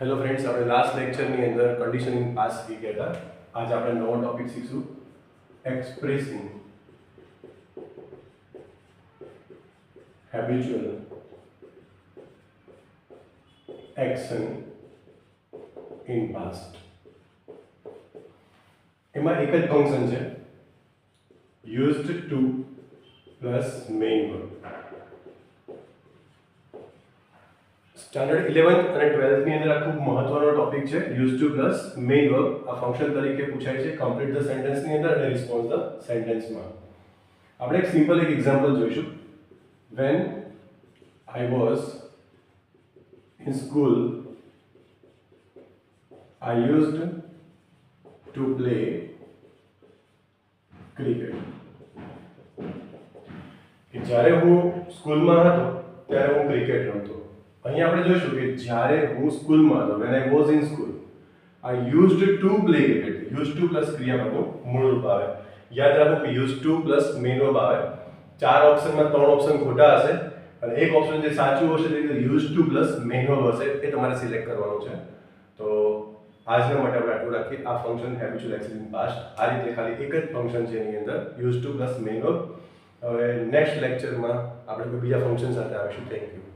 Hello friends, આપણે last લેક્ચરની અંદર કન્ડિશનિંગ પાસ શીખી ગયા હતા. આજે આપણે નવો ટોપિક શીખશું, expressing habitual action in past. એમાં એક જ ફંક્શન છે, used to plus main verb. Standard 11th અને 12th ની અંદર આ ખૂબ મહત્વનો ટોપિક છે, use to plus main verb. આ ફંક્શન તરીકે પૂછાય છે કમ્પ્લીટ ધ સેન્ટેન્સ ની અંદર અને રિસ્પોન્સ ધ સેન્ટેન્સમાં. આપણે એક સિમ્પલ એક્ઝામ્પલ જોઈશું. When I was in school, I used to play cricket. કે જ્યારે હું સ્કૂલમાં હતો ત્યારે હું ક્રિકેટ રમતો. અહીંયા આપણે જોઈશું કે જ્યારે હું સ્કૂલમાં હતો, when I was in school, I used to play cricket. used to plus ક્રિયાપદનું મૂળ રૂપ આવે. યાદ રાખો કે used to plus main verb આવે. ચાર ઓપ્શનમાં ત્રણ ઓપ્શન ખોટા હશે અને એક ઓપ્શન જે સાચું હશે તે used to plus main verb હશે. એ તમારે સિલેક્ટ કરવાનું છે. તો આજના માટે આપણે આટલું રાખીએ. આ function habitual action in past આ રીતે ખાલી એક જ ફંક્શન છે એની અંદર, use to plus main verb. હવે નેક્સ્ટ લેક્ચરમાં આપણે કોઈ બીજા ફંક્શન સાથે આવીશું. Thank you.